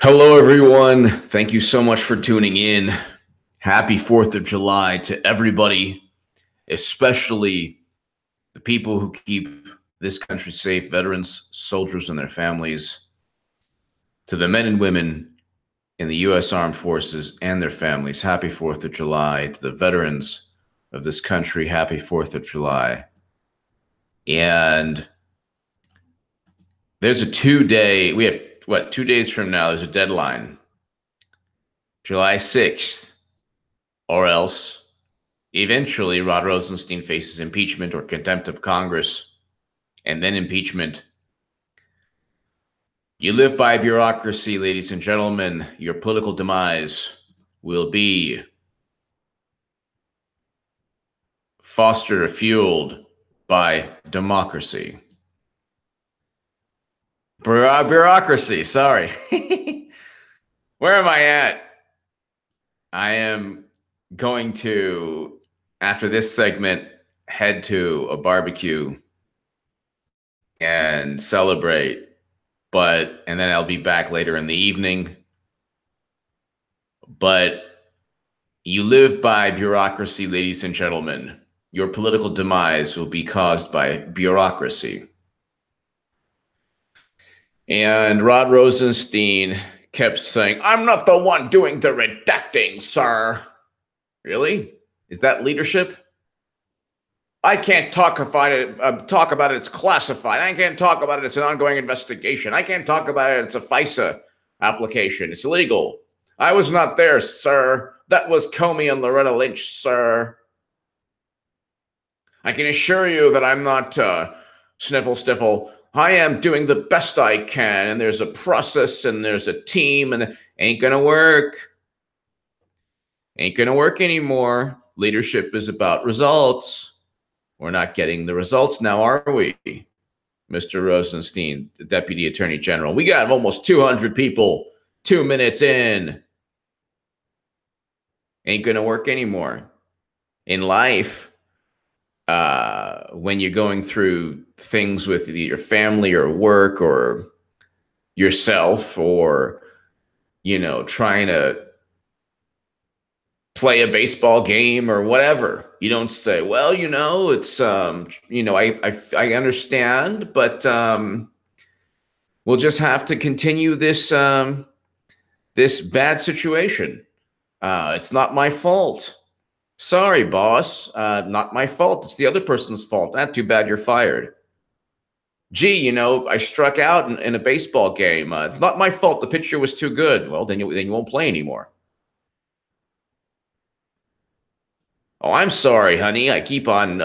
Hello, everyone. Thank you so much for tuning in. Happy 4th of July to everybody, especially the people who keep this country safe, veterans, soldiers, and their families, to the men and women in the U.S. Armed Forces and their families. Happy 4th of July to the veterans of this country. Happy 4th of July. And there's a 2-day, we have, 2 days from now, there's a deadline. July 6th, or else eventually Rod Rosenstein faces impeachment or contempt of Congress, and then impeachment. You live by bureaucracy, ladies and gentlemen. Your political demise will be fostered or fueled by democracy. Bureaucracy, sorry. Where am I at? I am going to, after this segment, head to a barbecue and celebrate, and then I'll be back later in the evening. But you live by bureaucracy, ladies and gentlemen. Your political demise will be caused by bureaucracy. And Rod Rosenstein kept saying, "I'm not the one doing the redacting, sir." Really? Is that leadership? I can't talk about it. It's classified. I can't talk about it. It's an ongoing investigation. I can't talk about it. It's a FISA application. It's illegal. I was not there, sir. That was Comey and Loretta Lynch, sir. I can assure you that I'm not sniffle stiffle. I am doing the best I can, and there's a process, and there's a team, and it ain't gonna work. Ain't gonna work anymore. Leadership is about results. We're not getting the results now, are we? Mr. Rosenstein, the Deputy Attorney General. We got almost 200 people 2 minutes in. Ain't gonna work anymore. In life, when you're going through things with your family or work or yourself, or, trying to play a baseball game or whatever, you don't say, well, it's, I understand, but we'll just have to continue this, this bad situation. It's not my fault. Sorry, boss. Not my fault. It's the other person's fault. Not too bad you're fired. Gee, I struck out in a baseball game. It's not my fault. The pitcher was too good. Well, then you won't play anymore. Oh, I'm sorry, honey. I keep on,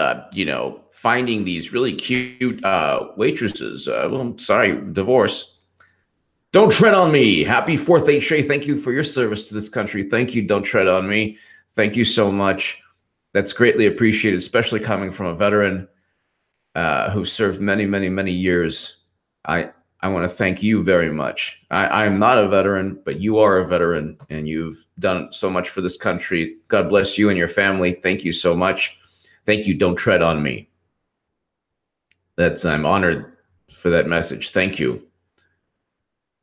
finding these really cute waitresses. Well, I'm sorry, divorce. Don't tread on me. Happy 4th, H.A. Thank you for your service to this country. Thank you. Don't tread on me. Thank you so much. That's greatly appreciated, especially coming from a veteran who served many, many, many years. I want to thank you very much. I am not a veteran, but you are a veteran, and you've done so much for this country. God bless you and your family. Thank you so much. Thank you. Don't tread on me. I'm honored for that message. Thank you.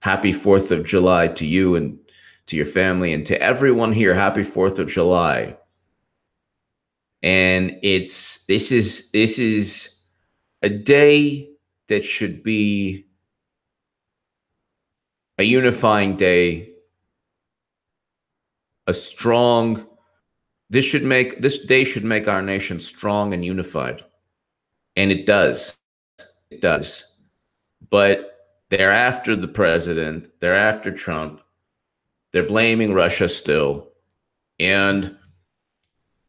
Happy 4th of July to you and to your family, and to everyone here. Happy 4th of July. And this is a day that should be a unifying day, this day should make our nation strong and unified. And it does. It does. But they're after the president, they're after Trump, they're blaming Russia still. And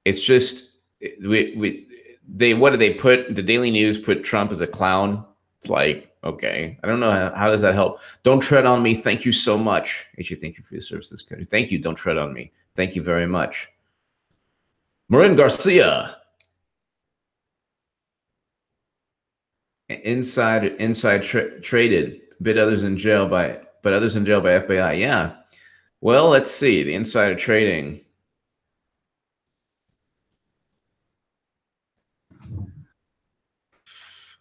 it's just, what do they put? The Daily News put Trump as a clown. It's like, okay, I don't know. How does that help? Don't tread on me. Thank you so much. Actually, thank you for your service to this country. Thank you. Don't tread on me. Thank you very much. Marin Garcia. Inside traded. Others in jail by FBI. Yeah. Well, let's see. The insider trading.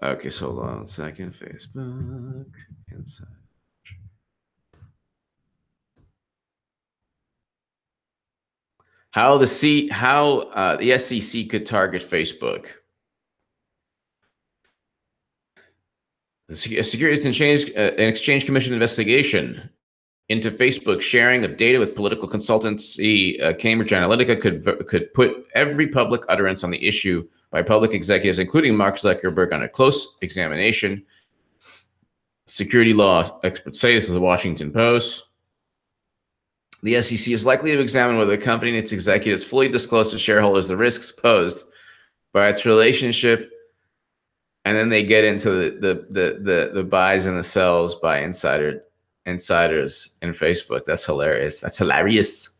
Okay, so hold on a second. Facebook inside. How the SEC could target Facebook. The Securities and Exchange Commission investigation into Facebook sharing of data with political consultancy Cambridge Analytica could put every public utterance on the issue by public executives, including Mark Zuckerberg, on a close examination. Security law experts say, this is the Washington Post. The SEC is likely to examine whether the company and its executives fully disclose to shareholders the risks posed by its relationship. And then they get into the buys and the sells by insiders in Facebook. That's hilarious. That's hilarious.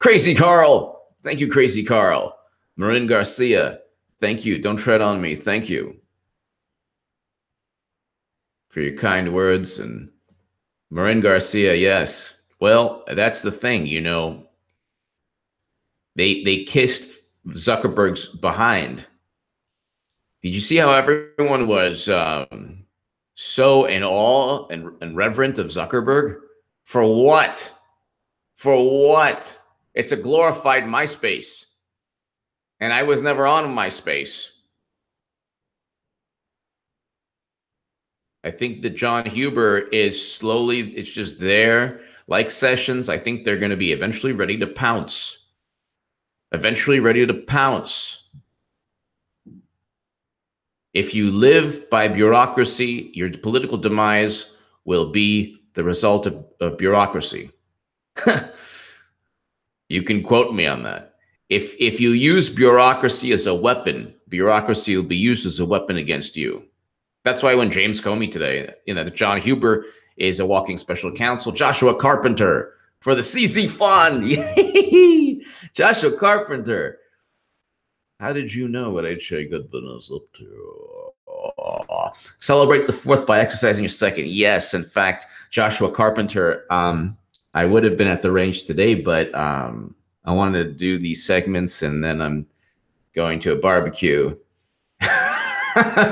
Crazy Carl. Thank you, Crazy Carl. Marin Garcia. Thank you. Don't tread on me. Thank you for your kind words. And Marin Garcia, yes. Well, that's the thing, you know. They kissed Zuckerberg's behind. Did you see how everyone was so in awe and reverent of Zuckerberg? For what? For what? It's a glorified MySpace. And I was never on MySpace. I think that John Huber is slowly, it's just there. Like Sessions, I think they're going to be eventually ready to pounce. Eventually ready to pounce. If you live by bureaucracy, your political demise will be the result of bureaucracy. You can quote me on that. If you use bureaucracy as a weapon, bureaucracy will be used as a weapon against you. That's why when James Comey today, you know, John Huber is a walking special counsel. Joshua Carpenter for the CZ Fund. Joshua Carpenter. How did you know what H.A. Goodman is up to? Celebrate the 4th by exercising your second. Yes, in fact, Joshua Carpenter, I would have been at the range today, but I wanted to do these segments, and then I'm going to a barbecue.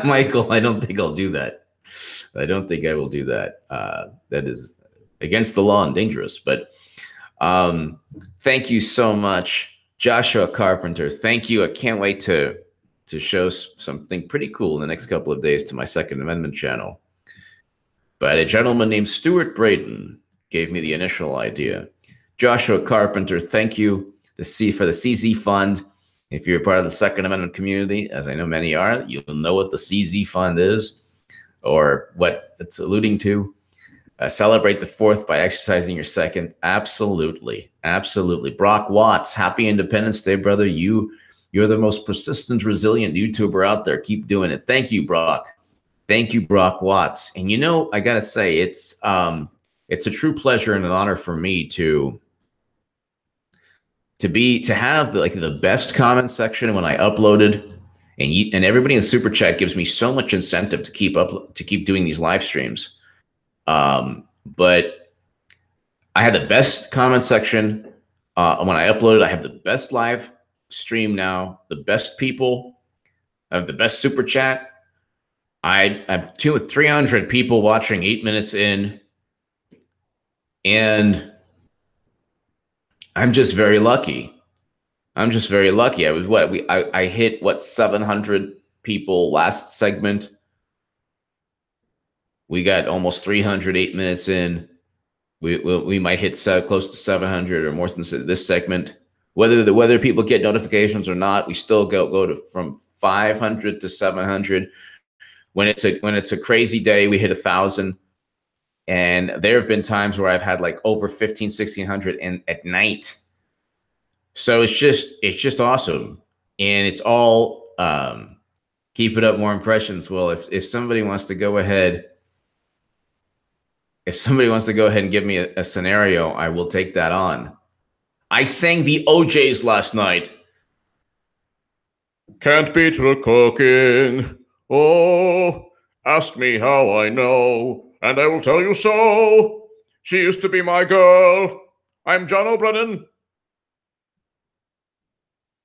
Michael, I don't think I'll do that. I don't think I will do that. That is against the law and dangerous. But thank you so much, Joshua Carpenter. Thank you. I can't wait to show something pretty cool in the next couple of days to my Second Amendment channel. But a gentleman named Stuart Braden gave me the initial idea. Joshua Carpenter, thank you for the CZ Fund. If you're part of the Second Amendment community, as I know many are, you'll know what the CZ Fund is or what it's alluding to. Celebrate the 4th by exercising your second. Absolutely. Absolutely. Brock Watts, happy Independence Day, brother. You're the most persistent, resilient YouTuber out there. Keep doing it. Thank you, Brock. Thank you, Brock Watts. And you know, I got to say, it's a true pleasure and an honor for me to have the best comment section when I uploaded, and everybody in the super chat gives me so much incentive to keep doing these live streams. But I had the best comment section when I uploaded. I have the best live stream now, the best people. I have the best super chat. I have 300 people watching 8 minutes in, and I'm just very lucky. I'm just very lucky. I was I hit 700 people last segment. We got almost 300 8 minutes in. We might hit close to 700 or more than this segment. Whether people get notifications or not, we still go from 500 to 700. When it's a crazy day, we hit 1,000. And there have been times where I've had like over 1,500, 1,600 at night. So it's just awesome. And it's all keep it up, more impressions. Well, if somebody wants to go ahead, and give me a scenario, I will take that on. I sang the OJs last night. Can't beat the cooking. Oh, ask me how I know, and I will tell you so. She used to be my girl. I'm John O'Brien.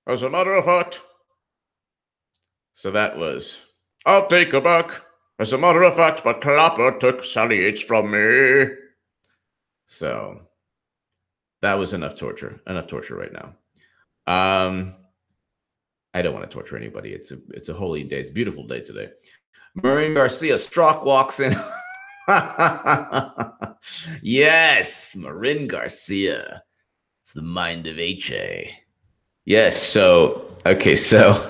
As a matter of fact. So that was, I'll take her back. As a matter of fact, but Clapper took Sally Yates from me. So That was enough torture. Enough torture right now. I don't want to torture anybody. It's a holy day. It's a beautiful day today. Marin Garcia Strzok walks in. Yes, Marin Garcia. It's the mind of HA. Yes. So okay. So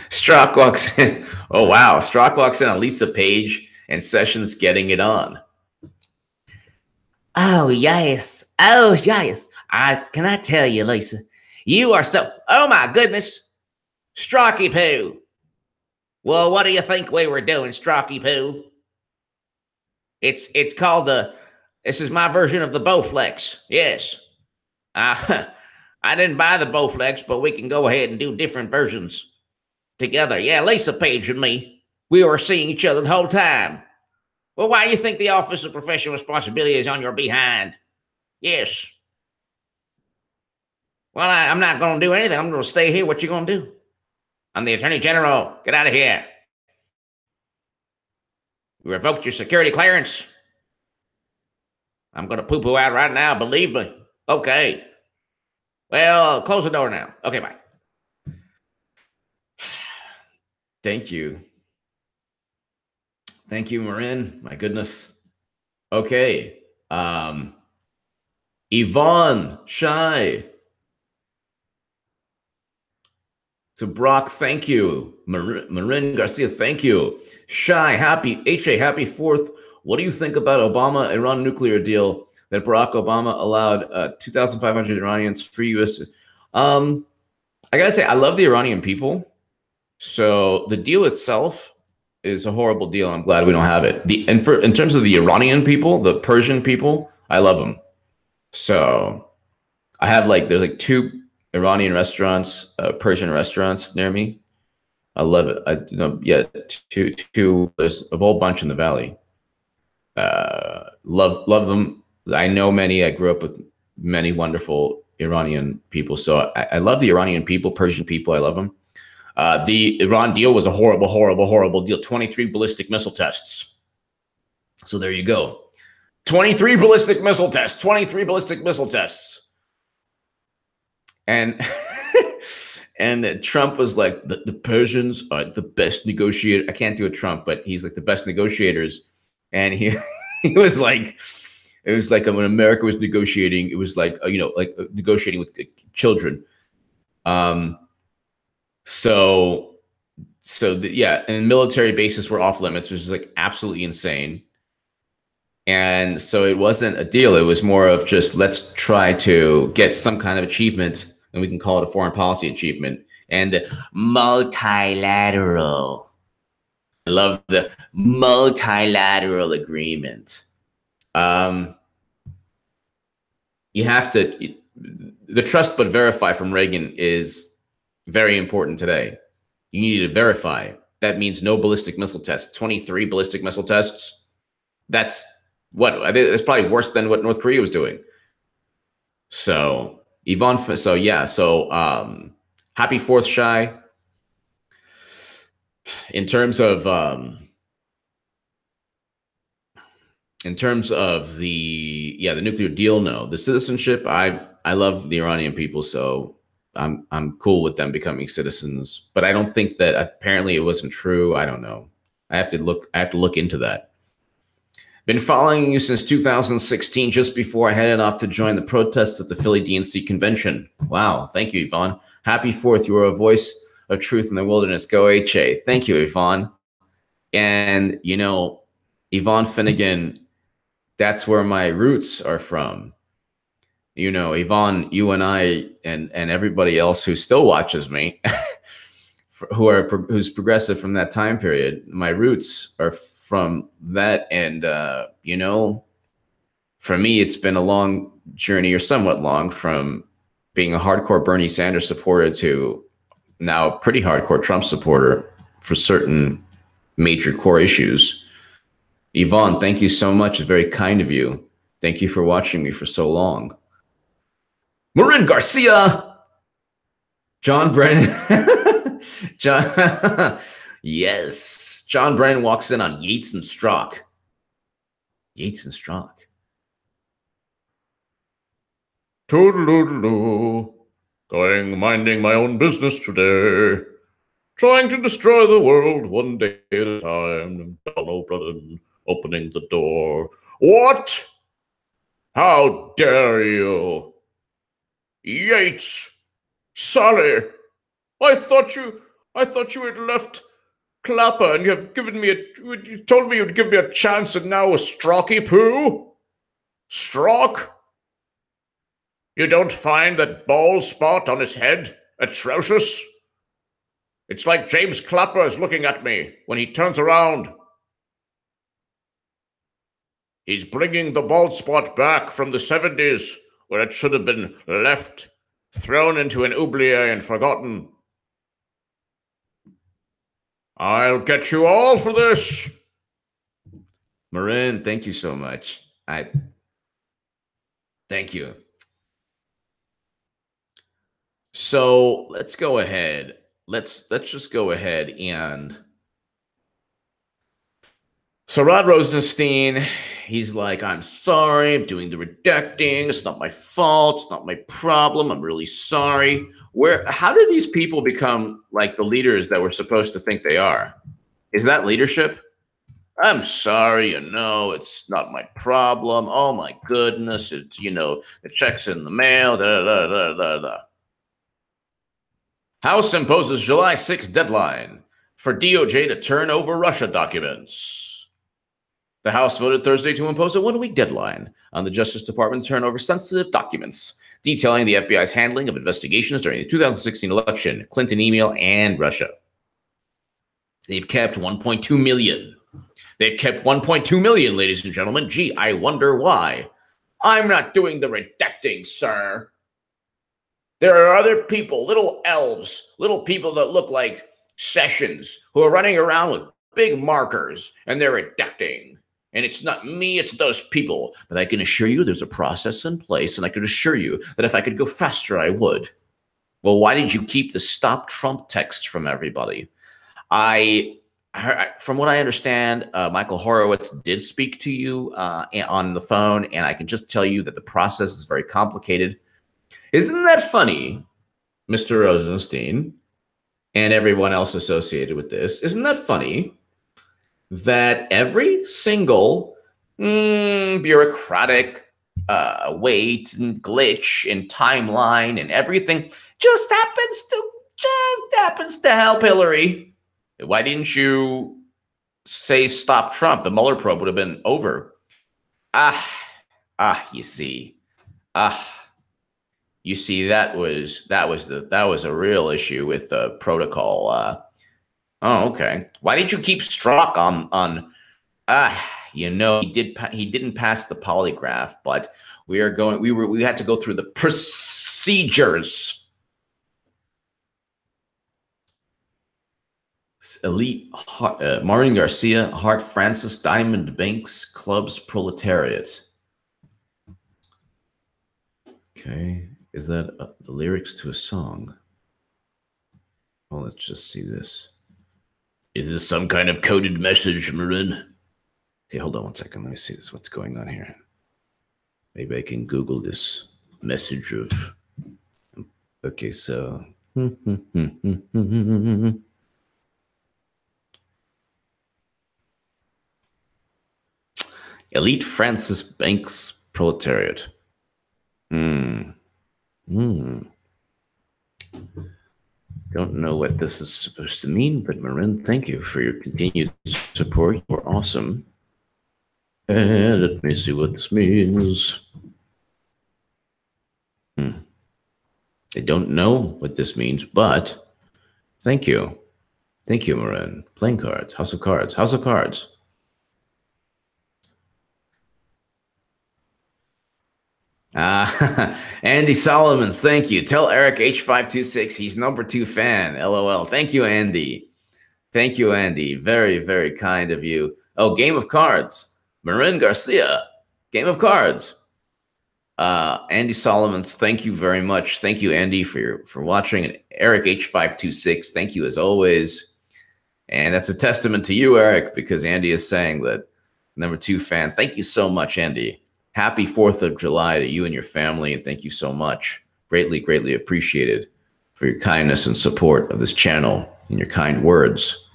Strzok walks in. Oh wow. Strzok walks in on Lisa Page and Sessions getting it on. Oh yes. Oh yes. Can I tell you, Lisa? You are so. Oh my goodness. Strocky poo. Well, what do you think we were doing, Strocky poo? It's called the. This is my version of the Bowflex. Yes. I didn't buy the Bowflex, but we can go ahead and do different versions together. Yeah, Lisa Page and me, we were seeing each other the whole time. Well, why do you think the Office of Professional Responsibility is on your behind? Yes. Well, I'm not going to do anything. I'm going to stay here. What you going to do? I'm the Attorney General. Get out of here. You revoked your security clearance. I'm going to poo-poo out right now. Believe me. Okay. Well, close the door now. Okay, bye. Thank you. Thank you, Marin. My goodness. Okay. Yvonne, Shy. So Brock, thank you. Marin Garcia, thank you. Shy, happy. HA, happy 4th. What do you think about Obama-Iran nuclear deal that Barack Obama allowed 2,500 Iranians free U.S.? I gotta say, I love the Iranian people. So the deal itself is a horrible deal. I'm glad we don't have it. In terms of the Iranian people, the Persian people, I love them. So I have there's like 2 Iranian restaurants, Persian restaurants near me. I love it. Yeah, two. There's a whole bunch in the valley. Love them. I know many. I grew up with many wonderful Iranian people. So I love the Iranian people, Persian people. I love them. The Iran deal was a horrible, horrible, horrible deal. 23 ballistic missile tests. So there you go. 23 ballistic missile tests. 23 ballistic missile tests. And and Trump was like, the Persians are the best negotiator. I can't do a Trump, but he's like the best negotiators. And he was like, it was like when America was negotiating, it was like, like negotiating with children. Yeah, and military bases were off limits, which is like absolutely insane. And so it wasn't a deal. It was more of just, let's try to get some kind of achievement, and we can call it a foreign policy achievement. And multilateral. I love the multilateral agreement. You have to, the trust but verify from Reagan is very important today. You need to verify. That means no ballistic missile tests. 23 ballistic missile tests. That's what, I think it's probably worse than what North Korea was doing. So Yvonne, so yeah, so happy 4th, Shy. In terms of the nuclear deal, no. The citizenship, I love the Iranian people, so I'm cool with them becoming citizens. But I don't think that, apparently it wasn't true. I don't know. I have to look into that. Been following you since 2016, just before I headed off to join the protests at the Philly DNC convention. Wow, thank you, Yvonne. Happy 4th. You are a voice of truth in the wilderness. Go HA. Thank you, Yvonne. And Yvonne Finnegan, that's where my roots are from. Yvonne, you and I and everybody else who still watches me, who's progressive from that time period, my roots are from that. And for me, it's been a long journey, or somewhat long, from being a hardcore Bernie Sanders supporter to now a pretty hardcore Trump supporter for certain major core issues. Yvonne, thank you so much. It's very kind of you. Thank you for watching me for so long. Marin Garcia, John Brennan, yes, John Brennan walks in on Yates and Strzok. Yates and Strzok. Toodaloo. Going minding my own business today. Trying to destroy the world one day at a time. John O'Brien opening the door. What? How dare you? Yates! Sally! I thought you had left Clapper and you have given me you told me you'd give me a chance and now a Strocky poo? Strock? You don't find that bald spot on his head atrocious? It's like James Clapper is looking at me when he turns around. He's bringing the bald spot back from the 70s, where it should have been left, thrown into an oubliette and forgotten. I'll get you all for this. Marin, thank you so much. Thank you. So let's go ahead. Let's just go ahead and. So Rod Rosenstein, he's like, I'm sorry, I'm doing the redacting. It's not my fault. It's not my problem. I'm really sorry. How did these people become like the leaders that we're supposed to think they are? Is that leadership? I'm sorry, it's not my problem. Oh my goodness, it's, the check's in the mail, da da da da da. House imposes July 6th deadline for DOJ to turn over Russia documents. The House voted Thursday to impose a one-week deadline on the Justice Department to turn over sensitive documents detailing the FBI's handling of investigations during the 2016 election, Clinton email, and Russia. They've kept 1.2 million. They've kept 1.2 million, ladies and gentlemen. Gee, I wonder why. I'm not doing the redacting, sir. There are other people, little elves, little people that look like Sessions, who are running around with big markers, and they're redacting. And it's not me, it's those people. But I can assure you there's a process in place, and I can assure you that if I could go faster, I would. Well, why did you keep the Stop Trump text from everybody? From what I understand, Michael Horowitz did speak to you on the phone, and I can just tell you that the process is very complicated. Isn't that funny, Mr. Rosenstein, and everyone else associated with this? Isn't that funny that every single bureaucratic wait and glitch and timeline and everything just happens to help Hillary? Why didn't you say stop Trump? The Mueller probe would have been over. You see. You see, that was a real issue with the protocol. Oh, okay. Why did you keep Strzok on? He didn't pass the polygraph, but we had to go through the procedures. Elite Maureen Garcia, Hart Francis, Diamond Banks, Clubs Proletariat. Okay, is that the lyrics to a song? Well, let's just see this. Is this some kind of coded message, Marin? Okay, hold on one second. Let me see this. What's going on here? Maybe I can Google this message of. Okay, so. Elite Francis Banks Proletariat. Don't know what this is supposed to mean, but Marin, thank you for your continued support. You're awesome. And let me see what this means. I don't know what this means, but thank you. Thank you, Marin. Playing cards. House of Cards. House of Cards. Andy Solomons, thank you. Tell Eric H526 he's #2 fan. LOL. Thank you, Andy. Thank you, Andy. Very, very kind of you. Oh, Game of Cards. Marin Garcia. Game of Cards. Andy Solomons, thank you very much. Thank you, Andy, for watching. And Eric H526, thank you as always. And that's a testament to you, Eric, because Andy is saying that #2 fan. Thank you so much, Andy. Happy 4th of July to you and your family, and thank you so much. Greatly, greatly appreciated for your kindness and support of this channel and your kind words.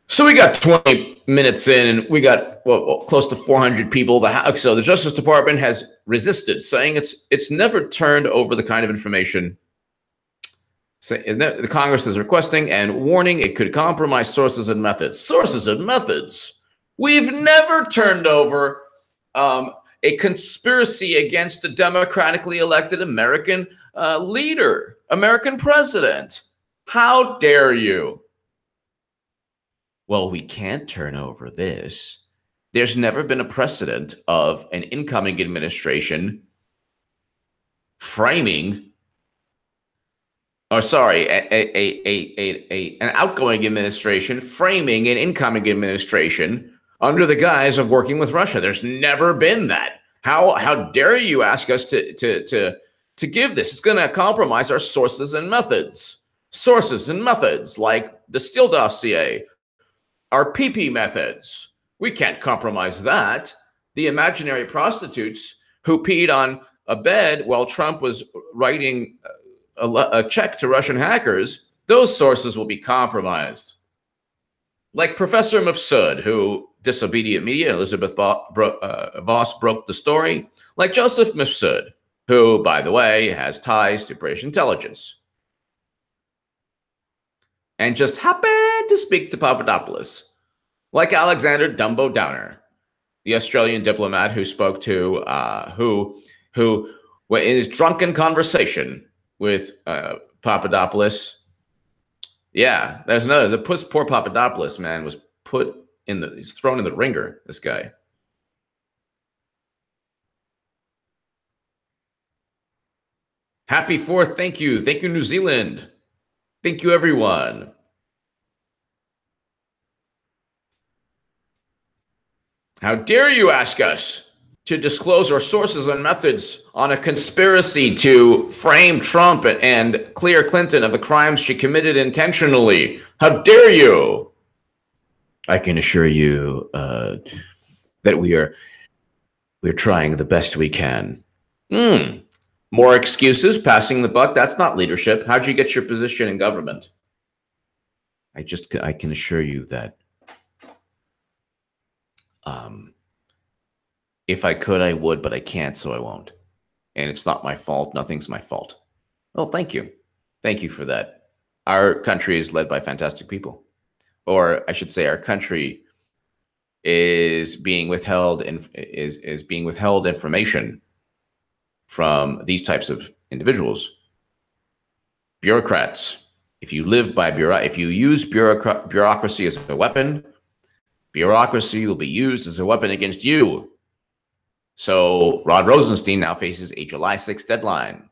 So we got 20 minutes in, and we got close to 400 people. So the Justice Department has resisted, saying it's never turned over the kind of information the Congress is requesting, and warning it could compromise sources and methods. Sources and methods. We've never turned over a conspiracy against a democratically elected American leader, American president. How dare you? Well, we can't turn over this. There's never been a precedent of an incoming administration framing, or sorry, an outgoing administration framing an incoming administration under the guise of working with Russia. There's never been that. How dare you ask us to give this? It's going to compromise our sources and methods. Sources and methods like the Steele dossier. Our PP methods. We can't compromise that. The imaginary prostitutes who peed on a bed while Trump was writing a check to Russian hackers, those sources will be compromised. Like Professor Mifsud, who Disobedient Media, Elizabeth Voss broke the story. Like Joseph Mifsud, who, by the way, has ties to British intelligence. And just happened to speak to Papadopoulos, like Alexander Dumbo Downer, the Australian diplomat who spoke to, who in his drunken conversation with Papadopoulos. Yeah, there's another. Poor Papadopoulos, man, was he's thrown in the ringer, this guy. Happy 4th. Thank you. Thank you, New Zealand. Thank you, everyone. How dare you ask us to disclose our sources and methods on a conspiracy to frame Trump and clear Clinton of the crimes she committed intentionally? How dare you? I can assure you that we're trying the best we can. More excuses, passing the buck. That's not leadership. How'd you get your position in government? I can assure you that if I could, I would, but I can't, so I won't. And it's not my fault. Nothing's my fault. Well, thank you. Thank you for that. Our country is led by fantastic people. Or I should say our country is being withheld information from these types of individuals. Bureaucrats. If you live by if you use bureaucracy as a weapon, bureaucracy will be used as a weapon against you. So Rod Rosenstein now faces a July 6th deadline.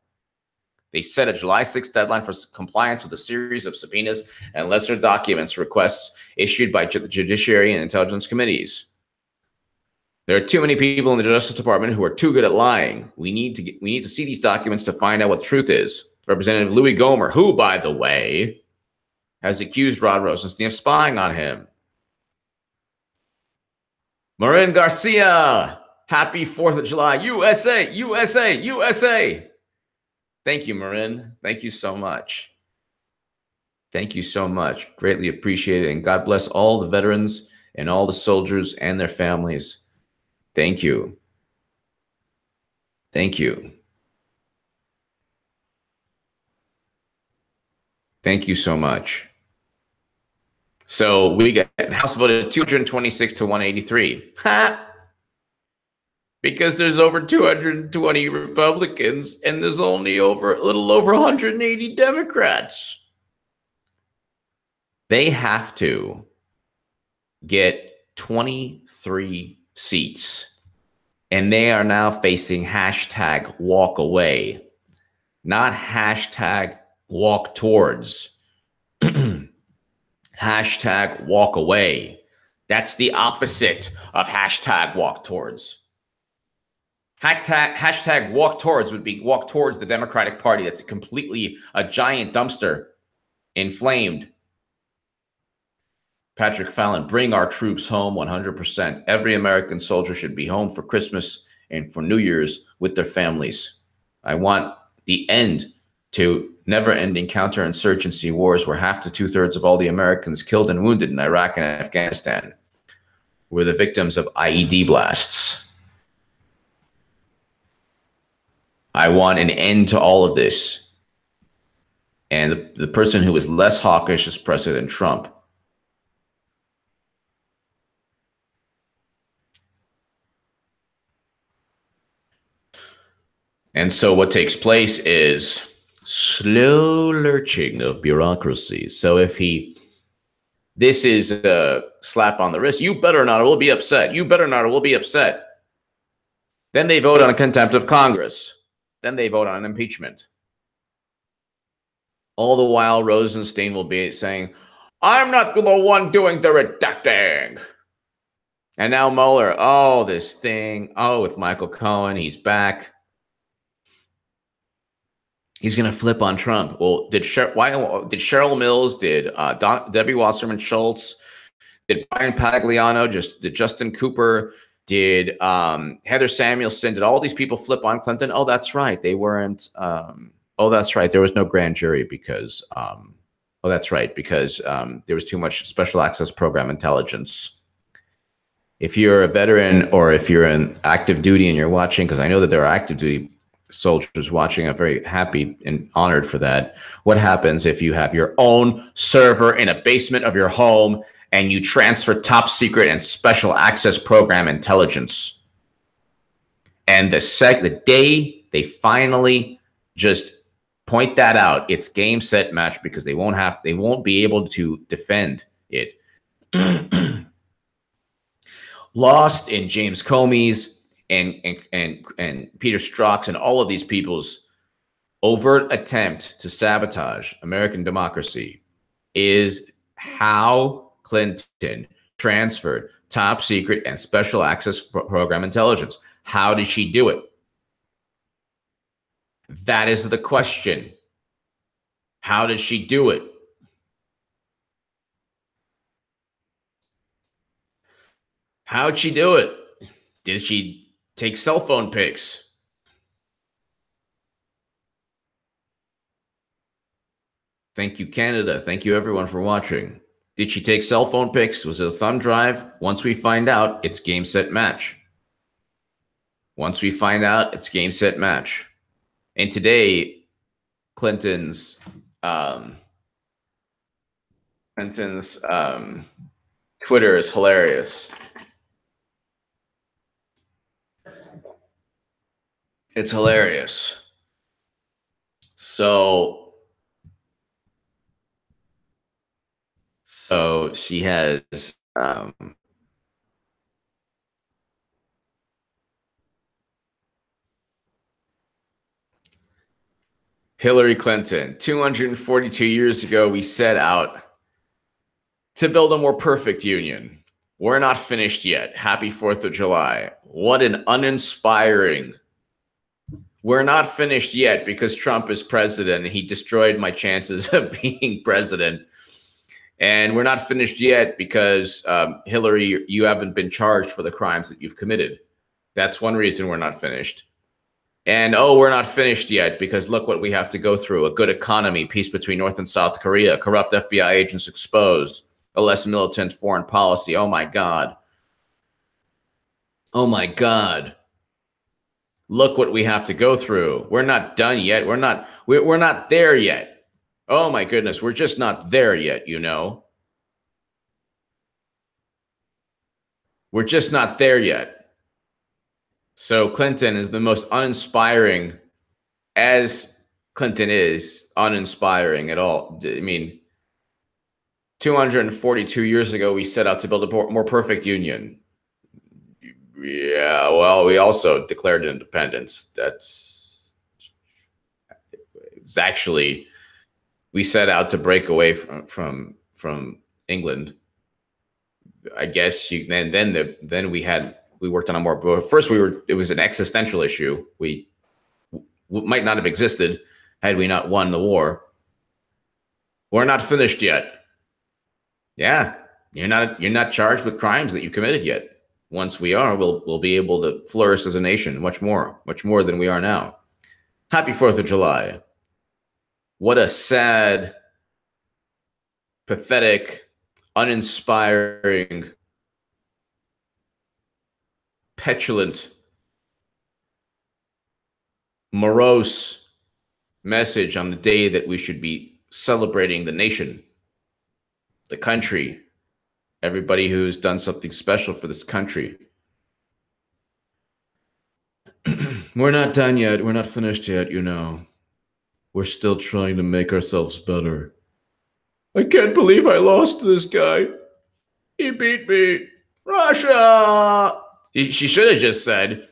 They set a July 6th deadline for compliance with a series of subpoenas and lesser documents requests issued by the Judiciary and Intelligence Committees. There are too many people in the Justice Department who are too good at lying. We need to see these documents to find out what the truth is. Representative Louis Gohmert, who, by the way, has accused Rod Rosenstein of spying on him. Marin Garcia, happy 4th of July. USA, USA, USA. Thank you, Marin. Thank you so much. Thank you so much. Greatly appreciate it. And God bless all the veterans and all the soldiers and their families. Thank you. Thank you. Thank you so much. So we got House voted 226 to 183. Ha! Because there's over 220 Republicans and there's only a little over 180 Democrats. They have to get 23 seats. And they are now facing hashtag walk away, not hashtag walk towards. Hashtag walk away. That's the opposite of hashtag walk towards. Hashtag walk towards would be walk towards the Democratic Party. That's completely a giant dumpster, inflamed. Patrick Fallon, bring our troops home 100%. Every American soldier should be home for Christmas and for New Year's with their families. I want the end to never-ending counterinsurgency wars where half to two-thirds of all the Americans killed and wounded in Iraq and Afghanistan were the victims of IED blasts. I want an end to all of this. And the person who is less hawkish is President Trump. And so what takes place is slow lurching of bureaucracy. So if this is a slap on the wrist, you better not, or we'll be upset. You better not, or we'll be upset. Then they vote on a contempt of Congress. Then they vote on an impeachment. All the while, Rosenstein will be saying, I'm not the one doing the redacting. And now Mueller, oh, this thing, oh, with Michael Cohen, he's back. He's going to flip on Trump. Well, did Cheryl Mills, did Debbie Wasserman Schultz, did Brian Pagliano, did Justin Cooper, did Heather Samuelson, did all these people flip on Clinton? Oh, that's right. They weren't. Oh, that's right. There was no grand jury because, oh, that's right, because there was too much special access program intelligence. If you're a veteran or if you're in active duty and you're watching, because I know that there are active duty soldiers watching, I'm very happy and honored for that. What happens if you have your own server in a basement of your home and you transfer top secret and special access program intelligence? And the day they finally just point that out, it's game, set, match, because they won't be able to defend it. Lost in James Comey's and Peter Strzok's and all of these people's overt attempt to sabotage American democracy is how Clinton transferred top secret and special access program intelligence. How did she do it? That is the question. How did she do it? How'd she do it? Did she take cell phone pics? Thank you, Canada. Thank you, everyone, for watching. Did she take cell phone pics? Was it a thumb drive? Once we find out, it's game, set, match. Once we find out, it's game, set, match. And today, Clinton's Twitter is hilarious. It's hilarious. So she has Hillary Clinton. 242 years ago, we set out to build a more perfect union. We're not finished yet. Happy 4th of July. What an uninspiring. We're not finished yet because Trump is president and he destroyed my chances of being president. And we're not finished yet because Hillary, you haven't been charged for the crimes that you've committed. That's one reason we're not finished. And, oh, we're not finished yet because look what we have to go through. A good economy, peace between North and South Korea, corrupt FBI agents exposed, a less militant foreign policy. Oh, my God. Oh, my God. Look what we have to go through. We're not done yet. We're not there yet. Oh, my goodness. We're just not there yet, you know. We're just not there yet. So Clinton is the most uninspiring, as Clinton is uninspiring at all. I mean, 242 years ago, we set out to build a more perfect union. Yeah, well, we also declared independence. It's actually, we set out to break away from England. I guess then we worked on a more. First, it was an existential issue. We might not have existed had we not won the war. We're not finished yet. Yeah, You're not charged with crimes that you committed yet. Once we are, we'll be able to flourish as a nation much more than we are now. Happy 4th of July. What a sad, pathetic, uninspiring, petulant, morose message on the day that we should be celebrating the nation, the country, everybody who's done something special for this country. We're not done yet. We're not finished yet, you know. We're still trying to make ourselves better. I can't believe I lost to this guy. He beat me. Russia! She should have just said,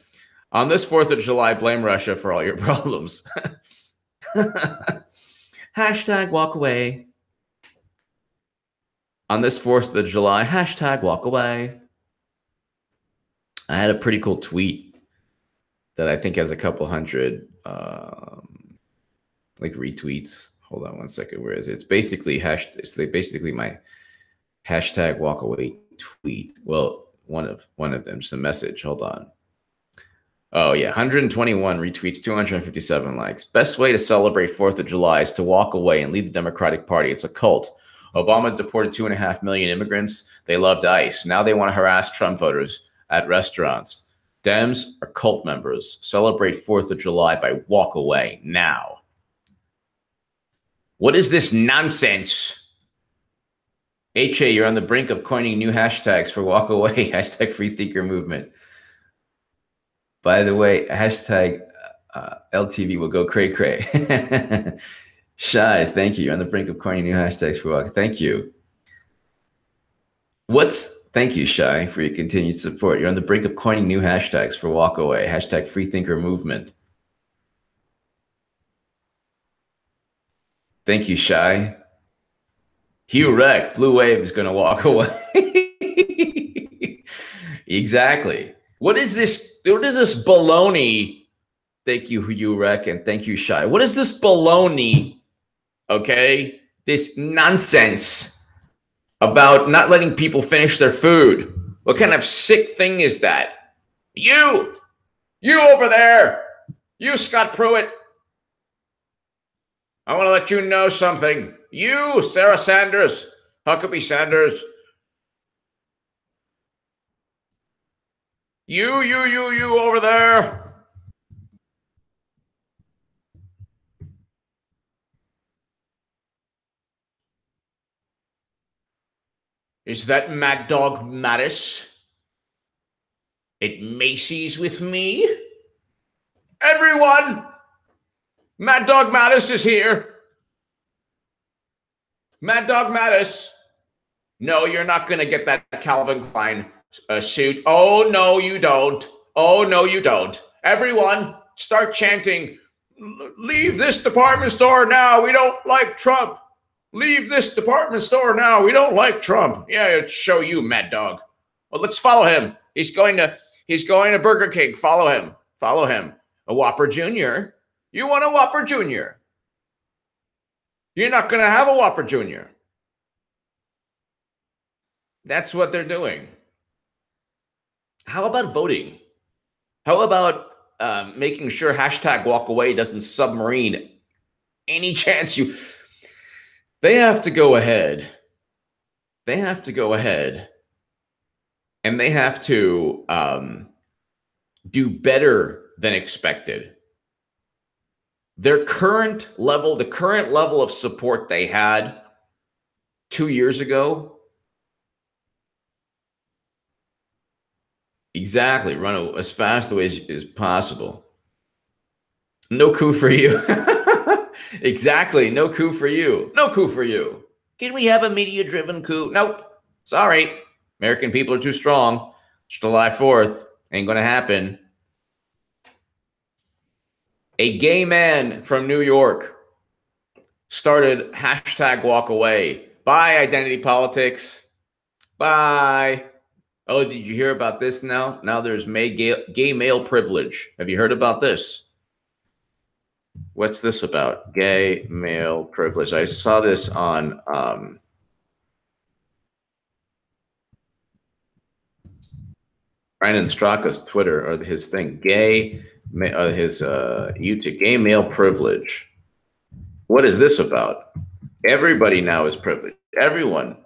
on this 4th of July, blame Russia for all your problems. Hashtag walk away. On this 4th of July, hashtag walk away. I had a pretty cool tweet that I think has a couple hundred like retweets. Hold on one second. Where is it? It's basically my hashtag walk away tweet. Well, one of them, just a message. Hold on. Oh yeah, 121 retweets, 257 likes. Best way to celebrate 4th of July is to walk away and leave the Democratic Party. It's a cult. Obama deported 2.5 million immigrants. They loved ICE. Now they want to harass Trump voters at restaurants. Dems are cult members. Celebrate 4th of July by walk away now. What is this nonsense? HA, you're on the brink of coining new hashtags for walk away. Hashtag free thinker movement. By the way, hashtag LTV will go cray cray. Shy, thank you. You're on the brink of coining new hashtags for walk. Thank you. Thank you, Shy, for your continued support. You're on the brink of coining new hashtags for walk away. Hashtag free thinker movement. Thank you, Shy. Hugh Wreck, Blue Wave is going to walk away. Exactly. What is this baloney? Thank you, Hugh Wreck, and thank you, Shy. What is this baloney? Okay, this nonsense about not letting people finish their food. What kind of sick thing is that? You over there, you Scott Pruitt. I want to let you know something. You, Sarah Sanders, Huckabee Sanders. You over there. Is that Mad Dog Mattis at Macy's with me? Everyone, Mad Dog Mattis is here. Mad Dog Mattis. No, you're not going to get that Calvin Klein suit. Oh, no, you don't. Oh, no, you don't. Everyone, start chanting, leave this department store now. We don't like Trump. Leave this department store now. We don't like Trump. Yeah, it'll show you, Mad Dog. Well, let's follow him. He's going to Burger King. Follow him. Follow him. A Whopper Jr. You want a Whopper Jr. You're not going to have a Whopper Jr. That's what they're doing. How about voting? How about making sure hashtag walk away doesn't submarine any chance you... They have to go ahead. They have to go ahead. And they have to do better than expected. The current level of support they had 2 years ago. Exactly. Run as fast away as possible. No coup for you. Exactly. No coup for you. No coup for you. Can we have a media-driven coup? Nope. Sorry. American people are too strong. July 4th. Ain't going to happen. A gay man from New York started hashtag walk away. Bye, identity politics. Bye. Oh, did you hear about this now? Now there's gay male privilege. Have you heard about this? What's this about? Gay male privilege. I saw this on Brandon Straka's Twitter or his thing, his YouTube, gay male privilege. What is this about? Everybody now is privileged. Everyone.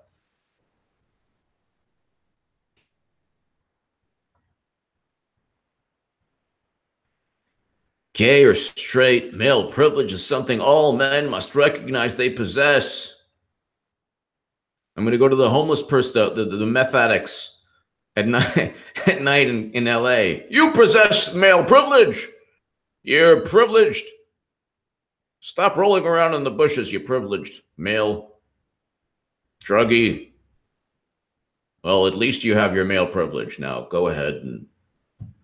Gay or straight male privilege is something all men must recognize they possess. I'm going to go to the homeless person, the meth addicts at night, in LA. You possess male privilege. You're privileged. Stop rolling around in the bushes, you privileged male druggie. Well, at least you have your male privilege. Now go ahead and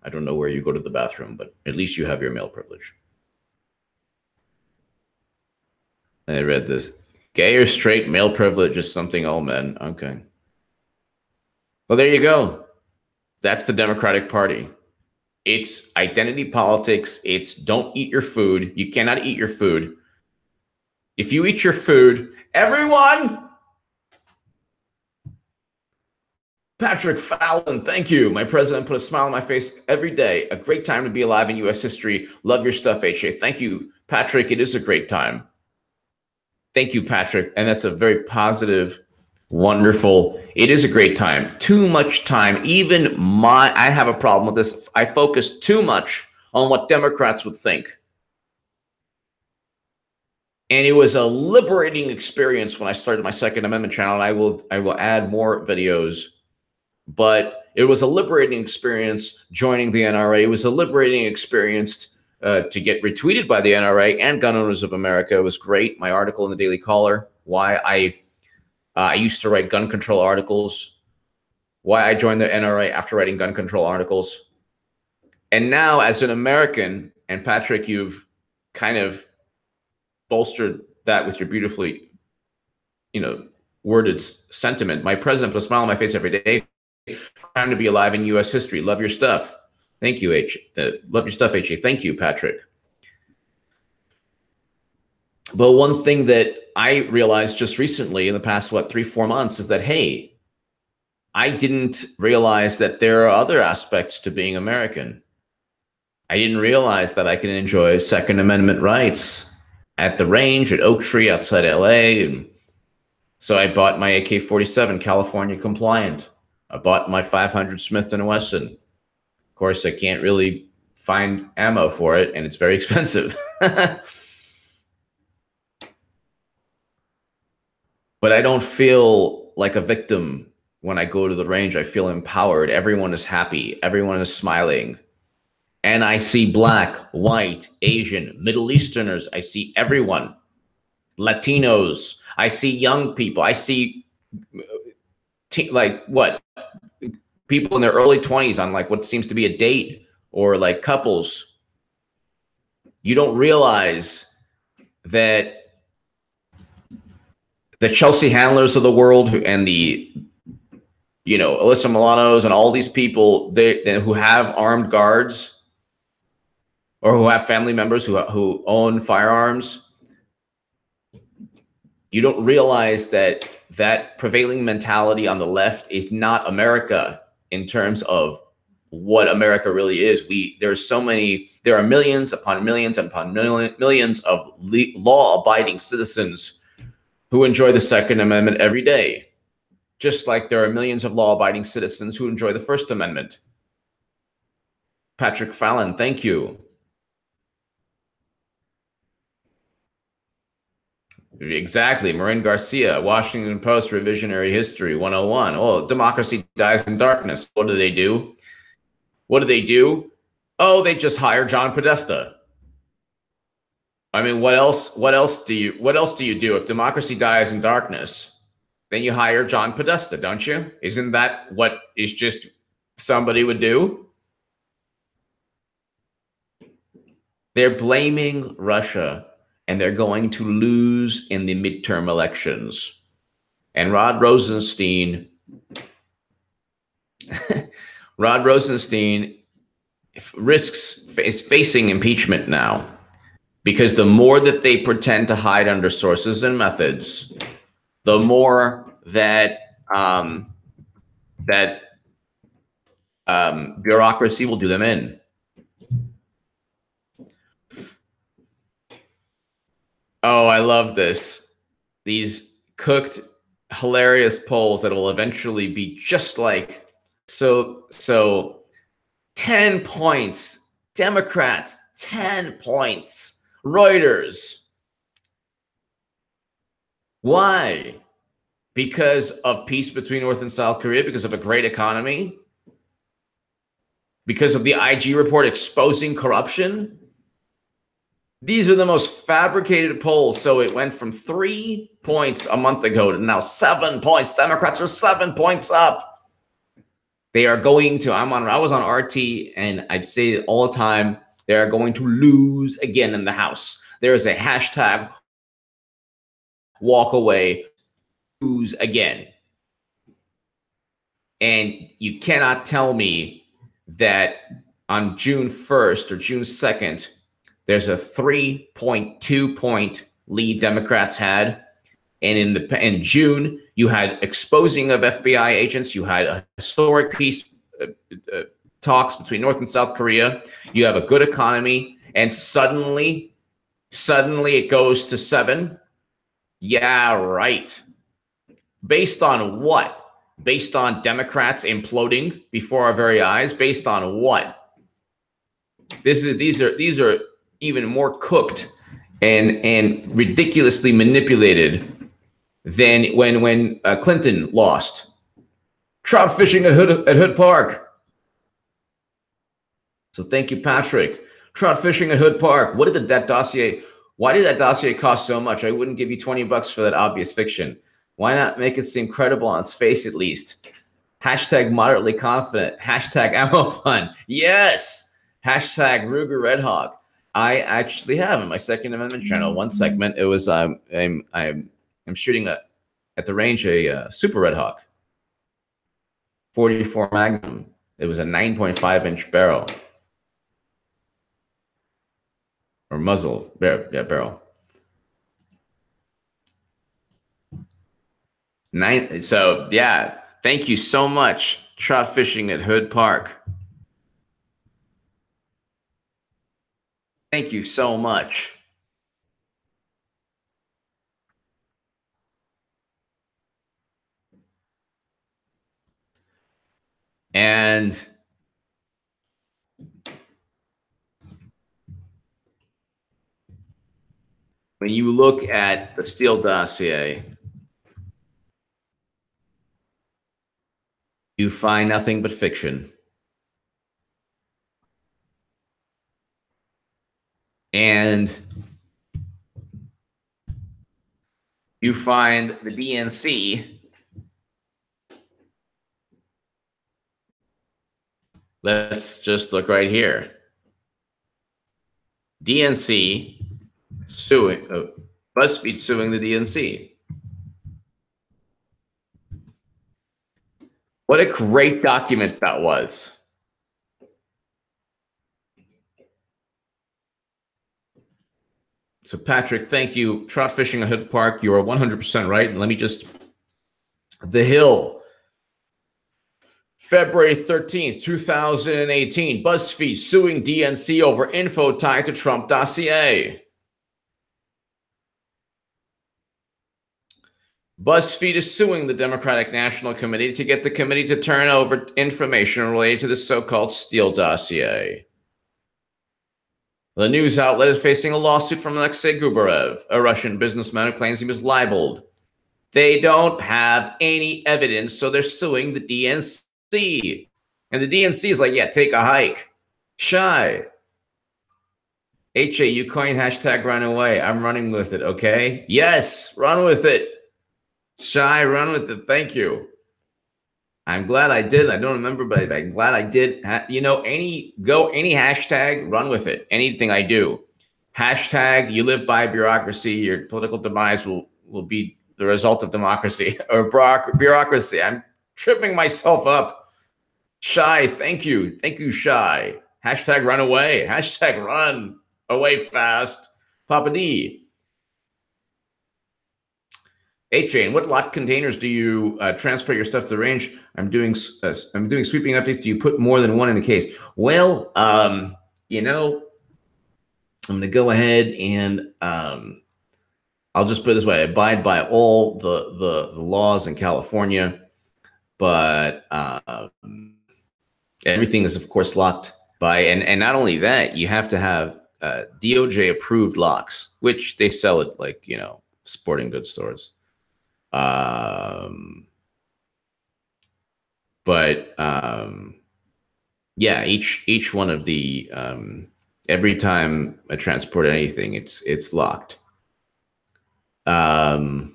I don't know where you go to the bathroom, but at least you have your male privilege. I read this. Gay or straight male privilege is something all men. Okay. Well, there you go. That's the Democratic Party. It's identity politics. It's don't eat your food. You cannot eat your food. If you eat your food, everyone. Patrick Fallon, thank you. My president put a smile on my face every day. A great time to be alive in U.S. history. Love your stuff, HA. Thank you, Patrick. It is a great time. Thank you, Patrick. And that's a very positive, wonderful. It is a great time. Too much time. I have a problem with this. I focus too much on what Democrats would think. And it was a liberating experience when I started my Second Amendment channel. And I will add more videos. But it was a liberating experience joining the NRA. It was a liberating experience to get retweeted by the NRA and Gun Owners of America. It was great. My article in the Daily Caller, why I used to write gun control articles, why I joined the NRA after writing gun control articles. And now as an American, and Patrick, you've kind of bolstered that with your beautifully, worded sentiment. My president put a smile on my face every day. Time to be alive in U.S. history. Love your stuff. Thank you, love your stuff, HA. Thank you, Patrick. But one thing that I realized just recently in the past, 3-4 months is that, hey, I didn't realize that there are other aspects to being American. I didn't realize that I can enjoy Second Amendment rights at the range, at Oak Tree, outside LA. And so I bought my AK-47 California compliant. I bought my 500 Smith & Wesson. Of course, I can't really find ammo for it, and it's very expensive. But I don't feel like a victim when I go to the range. I feel empowered. Everyone is happy. Everyone is smiling. And I see black, white, Asian, Middle Easterners. I see everyone. Latinos. I see young people. I see people in their early 20s on what seems to be a date, or couples. You don't realize that the Chelsea Handlers of the world and the Alyssa Milanos and all these people who have armed guards or who have family members who own firearms, you don't realize that prevailing mentality on the left is not America in terms of what America really is. There are millions upon millions upon millions of law-abiding citizens who enjoy the Second Amendment every day, just like there are millions of law-abiding citizens who enjoy the First Amendment. Patrick Fallon, thank you. Exactly. Marin Garcia, Washington Post, Revisionary History 101. Oh, democracy dies in darkness. What do they do? What do they do? Oh, they just hire John Podesta. I mean, what else do you do? If democracy dies in darkness, then you hire John Podesta, don't you? Isn't that what is just somebody would do? They're blaming Russia. And they're going to lose in the midterm elections. And Rod Rosenstein is facing impeachment now, because the more that they pretend to hide under sources and methods, the more that bureaucracy will do them in. Oh, I love this. These cooked, hilarious polls that will eventually be just like, so 10 points, Democrats, 10 points, Reuters. Why? Because of peace between North and South Korea, because of a great economy, because of the IG report exposing corruption. These are the most fabricated polls. So it went from 3 points a month ago to now 7 points. Democrats are 7 points up. They are going to, I was on RT and I'd say it all the time, they are going to lose again in the House. There is a hashtag walk away, lose again. And you cannot tell me that on June 1st or June 2nd, there's a 3.2 point lead Democrats had. And in June, you had exposing of FBI agents. You had a historic peace talks between North and South Korea. You have a good economy. And suddenly it goes to 7. Yeah, right. Based on what? Based on Democrats imploding before our very eyes? Based on what? These are even more cooked and ridiculously manipulated than when Clinton lost. Trout fishing at Hood Park. So thank you, Patrick. Trout fishing at Hood Park. What did that dossier? Why did that dossier cost so much? I wouldn't give you $20 for that obvious fiction. Why not make it seem credible on its face at least? Hashtag moderately confident. Hashtag ammo fun. Yes. Hashtag Ruger Red Hawk. I actually have in my Second Amendment channel one segment. It was I'm shooting at the range a Super Red Hawk 44 Magnum. It was a 9.5-inch barrel or muzzle barrel. So yeah, thank you so much. Trout fishing at Hood Park. Thank you so much. And when you look at the Steele dossier, you find nothing but fiction. And you find the DNC. Let's just look right here. DNC suing, BuzzFeed suing the DNC. What a great document that was. So Patrick, thank you. Trout fishing at Hood Park, you are 100% right. And let me just, The Hill, February 13th, 2018, BuzzFeed suing DNC over info tied to Trump dossier. BuzzFeed is suing the Democratic National Committee to get the committee to turn over information related to the so-called Steele dossier. The news outlet is facing a lawsuit from Alexei Gubarev, a Russian businessman who claims he was libeled. They don't have any evidence, so they're suing the DNC. And the DNC is like, yeah, take a hike. Shy. HA, you coin hashtag run away. I'm running with it, okay? Yes, run with it. Shy, run with it. Thank you. I'm glad I did. I don't remember, but I'm glad I did. You know, any hashtag, run with it. Anything I do. Hashtag, you live by bureaucracy. Your political demise will be the result of democracy or bureaucracy. I'm tripping myself up. Shy, thank you. Thank you, Shy. Hashtag run away. Hashtag run away fast. Papa D. Jane, what locked containers do you transport your stuff to the range? I'm doing sweeping updates. Do you put more than one in a case? Well, you know, I'm going to go ahead and I'll just put it this way: I abide by all the laws in California, but everything is of course locked by, and not only that, you have to have DOJ approved locks, which they sell at, like, you know, sporting goods stores. Yeah, each one of the every time I transport anything, it's locked, and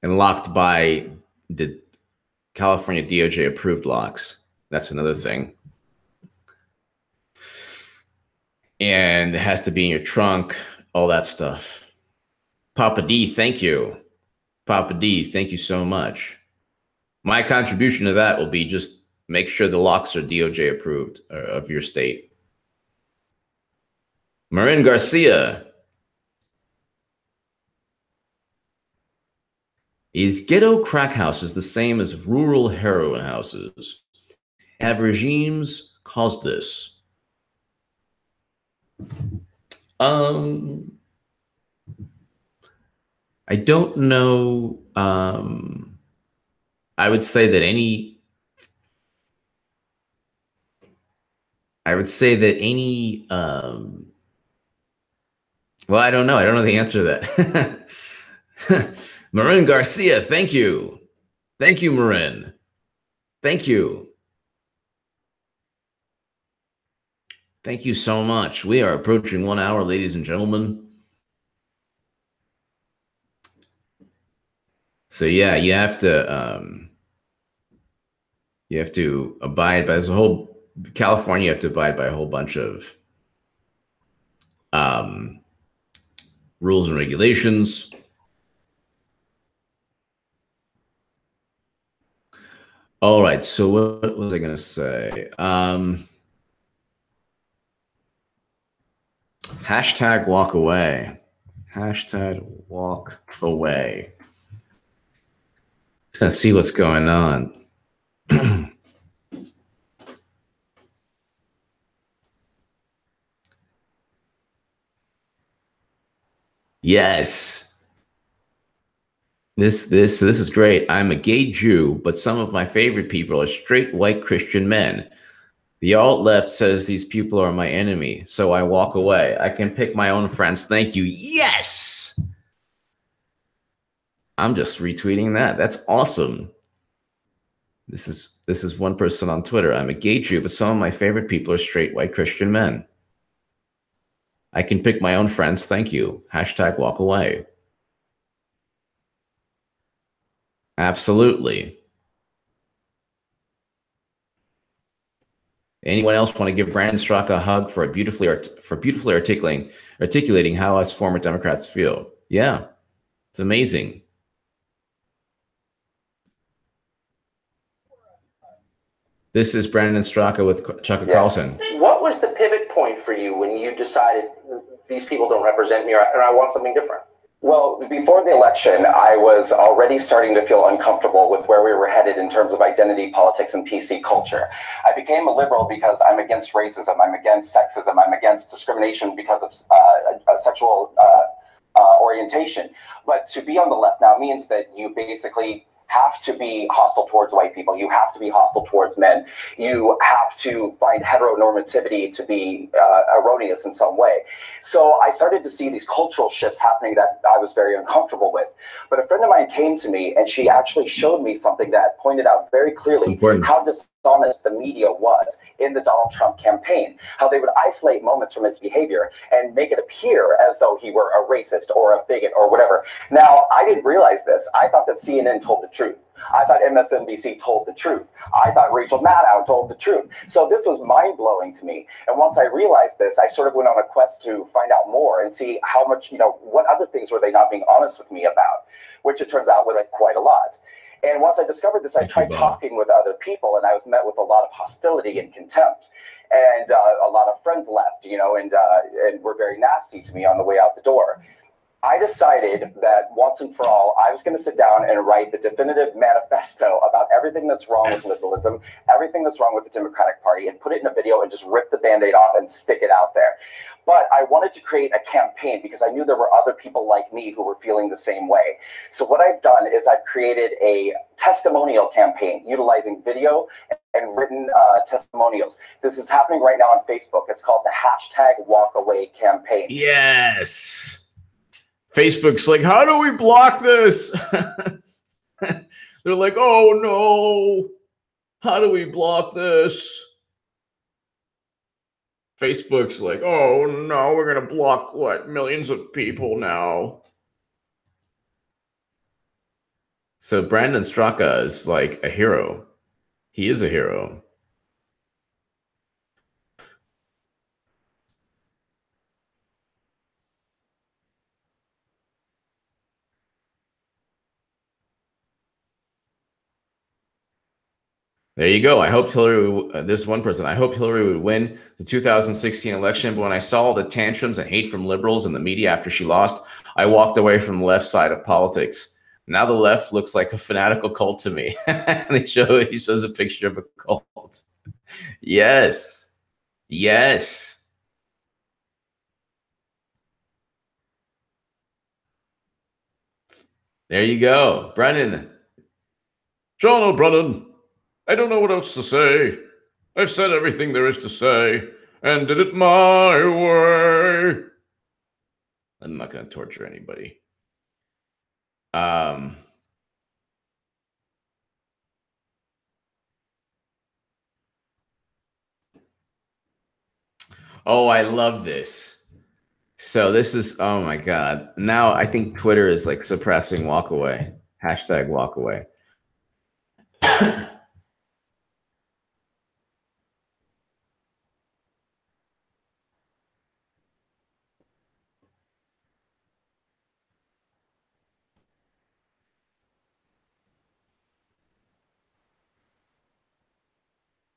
locked by the California DOJ approved locks. That's another thing. And it has to be in your trunk, all that stuff. Papa D, thank you. Papa D, thank you so much. My contribution to that will be just make sure the locks are DOJ approved of your state. Marin Garcia. Is ghetto crack houses the same as rural heroin houses? Have regimes caused this? I don't know. I would say that any well, I don't know. I don't know the answer to that. Marin Garcia, thank you. Thank you, Marin. Thank you. Thank you so much. We are approaching 1 hour, ladies and gentlemen. So yeah, you have to abide by this whole California. You have to abide by a whole bunch of rules and regulations. All right. So what was I going to say? Hashtag walk away. Hashtag walk away. Let's see what's going on. Yes. This is great. I'm a gay Jew, but some of my favorite people are straight white Christian men. The alt-left says these people are my enemy, so I walk away. I can pick my own friends. Thank you. Yes! I'm just retweeting that. That's awesome. This is one person on Twitter. I'm a gay Jew, but some of my favorite people are straight white Christian men. I can pick my own friends. Thank you. Hashtag walk away. Absolutely. Anyone else want to give Brandon Strzok a hug for beautifully articulating how us former Democrats feel? Yeah, it's amazing. This is Brandon Straka with Chuck Carlson. What was the pivot point for you when you decided these people don't represent me, and I want something different? Well, before the election, I was already starting to feel uncomfortable with where we were headed in terms of identity politics and PC culture. I became a liberal because I'm against racism, I'm against sexism, I'm against discrimination because of sexual orientation. But to be on the left now means that you basically have to be hostile towards white people. You have to be hostile towards men. You have to find heteronormativity to be erroneous in some way. So I started to see these cultural shifts happening that I was very uncomfortable with. But a friend of mine came to me and she actually showed me something that pointed out very clearly how dishonest the media was in the Donald Trump campaign, how they would isolate moments from his behavior and make it appear as though he were a racist or a bigot or whatever. Now, I didn't realize this. I thought that CNN told the truth. I thought MSNBC told the truth. I thought Rachel Maddow told the truth. So this was mind-blowing to me. And once I realized this, I sort of went on a quest to find out more and see how much, what other things were they not being honest with me about, which it turns out was quite a lot. And once I discovered this, I tried talking with other people, and I was met with a lot of hostility and contempt. And a lot of friends left, and were very nasty to me on the way out the door. I decided that once and for all, I was going to sit down and write the definitive manifesto about everything that's wrong with liberalism, everything that's wrong with the Democratic Party, and put it in a video and just rip the Band-Aid off and stick it out there. But I wanted to create a campaign because I knew there were other people like me who were feeling the same way. So what I've done is I've created a testimonial campaign utilizing video and written testimonials. This is happening right now on Facebook. It's called the #WalkAway campaign. Yes. Facebook's like, how do we block this? They're like, oh no, how do we block this? Facebook's like, oh no, we're going to block what, millions of people now. So Brandon Straka is like a hero. He is a hero. There you go. I hope Hillary, this one person, I hope Hillary would win the 2016 election. But when I saw all the tantrums and hate from liberals in the media after she lost, I walked away from the left side of politics. Now the left looks like a fanatical cult to me. And he shows a picture of a cult. Yes. Yes. There you go. Brennan. John O'Brien. I don't know what else to say. I've said everything there is to say and did it my way. I'm not going to torture anybody. Oh, I love this. So this is, oh my God. Now I think Twitter is like suppressing walkaway. #walkaway.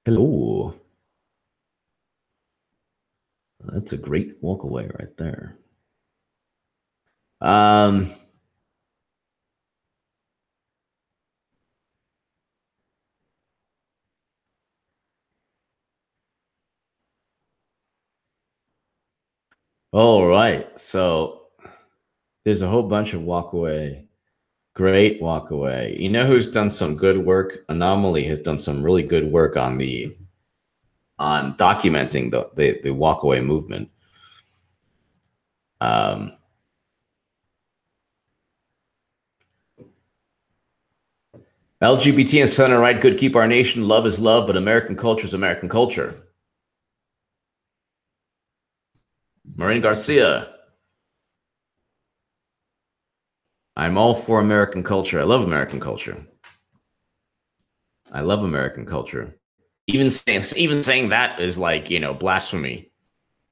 Hello. That's a great walkaway right there. All right. So there's a whole bunch of walkaway. Great walkaway. You know who's done some good work? Anomaly has done some really good work on documenting the walkaway movement. LGBT and center right, good, keep our nation. Love is love, but American culture is American culture. Maureen Garcia. I'm all for American culture. I love American culture. I love American culture. Even saying that is like, you know, blasphemy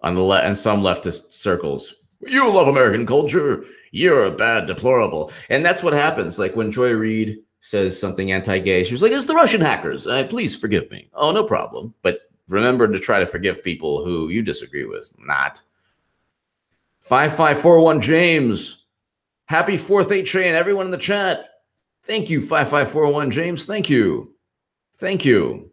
on the left and some leftist circles. You love American culture. You're a bad deplorable. And that's what happens. Like when Joy Reid says something anti-gay, she was like, it's the Russian hackers. Please forgive me. Oh, no problem. But remember to try to forgive people who you disagree with. Not. 5541 James. Happy 4th 8 train, everyone in the chat. Thank you, 5541 James. Thank you. Thank you.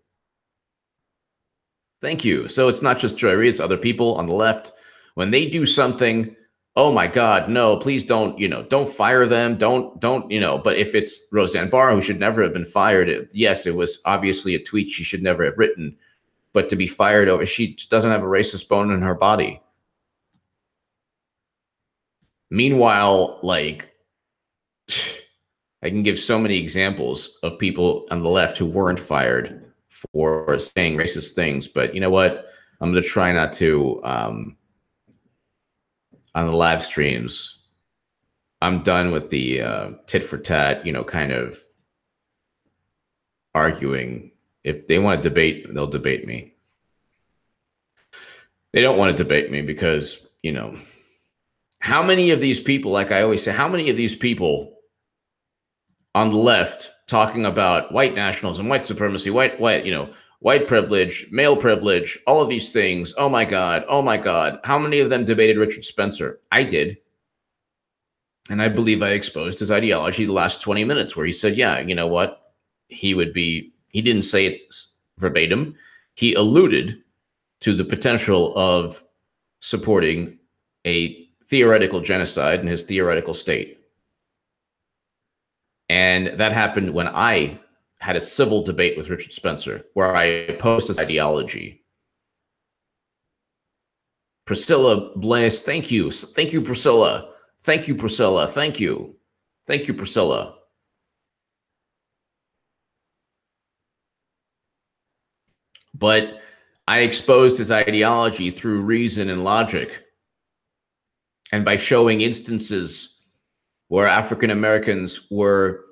Thank you. So it's not just Joy Reid, it's other people on the left. When they do something, oh my God, no, please don't, you know, don't fire them. Don't, you know, but if it's Roseanne Barr, who should never have been fired, yes, it was obviously a tweet she should never have written, but to be fired over, she doesn't have a racist bone in her body. Meanwhile, like, I can give so many examples of people on the left who weren't fired for saying racist things, but you know what? I'm going to try not to, on the live streams, I'm done with the tit for tat, you know, kind of arguing. If they want to debate, they'll debate me. They don't want to debate me because, you know, how many of these people, like I always say, how many of these people on the left talking about white nationalism, white supremacy, white, you know, white privilege, male privilege, all of these things. Oh my God. Oh my God. How many of them debated Richard Spencer? I did. And I believe I exposed his ideology the last 20 minutes, where he said, yeah, you know what? He didn't say it verbatim. He alluded to the potential of supporting a theoretical genocide in his theoretical state. And that happened when I had a civil debate with Richard Spencer, where I opposed his ideology. Priscilla Blaise, thank you. Thank you, Priscilla. Thank you, Priscilla. Thank you. Thank you, Priscilla. But I exposed his ideology through reason and logic, and by showing instances where African Americans were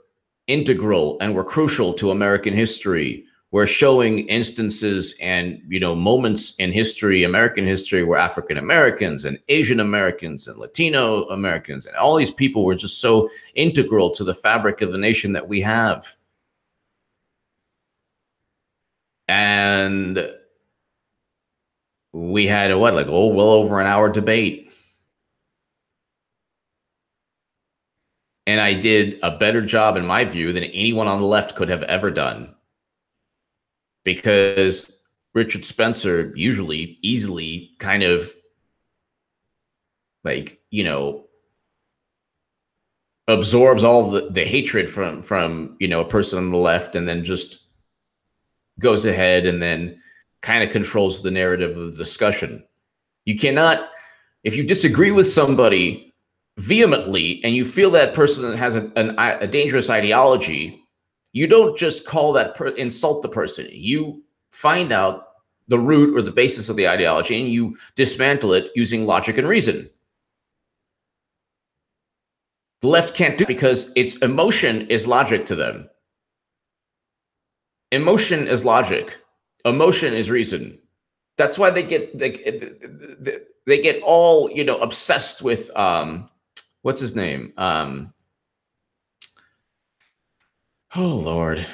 integral and were crucial to American history. We're showing instances and, you know, moments in history, American history, where African Americans and Asian Americans and Latino Americans and all these people were just so integral to the fabric of the nation that we have. And we had what, like, well over an hour debate. And I did a better job, in my view, than anyone on the left could have ever done. Because Richard Spencer usually easily kind of, like, you know, absorbs all of the hatred from, you know, a person on the left, and then just goes ahead and then kind of controls the narrative of the discussion. You cannot, if you disagree with somebody vehemently and you feel that person has a dangerous ideology, you don't just call that insult the person. You find out the root or the basis of the ideology and you dismantle it using logic and reason. The left can't do it because its emotion is logic to them. Emotion is logic. Emotion is reason. That's why they get all, you know, obsessed with what's his name? Oh Lord. I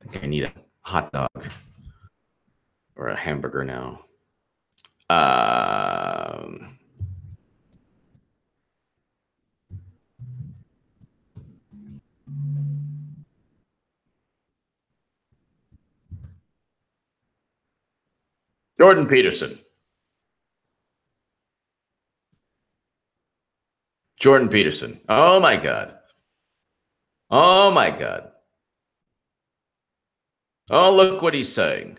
think I need a hot dog or a hamburger now. Jordan Peterson. Jordan Peterson. Oh my God. Oh my God. Oh, look what he's saying.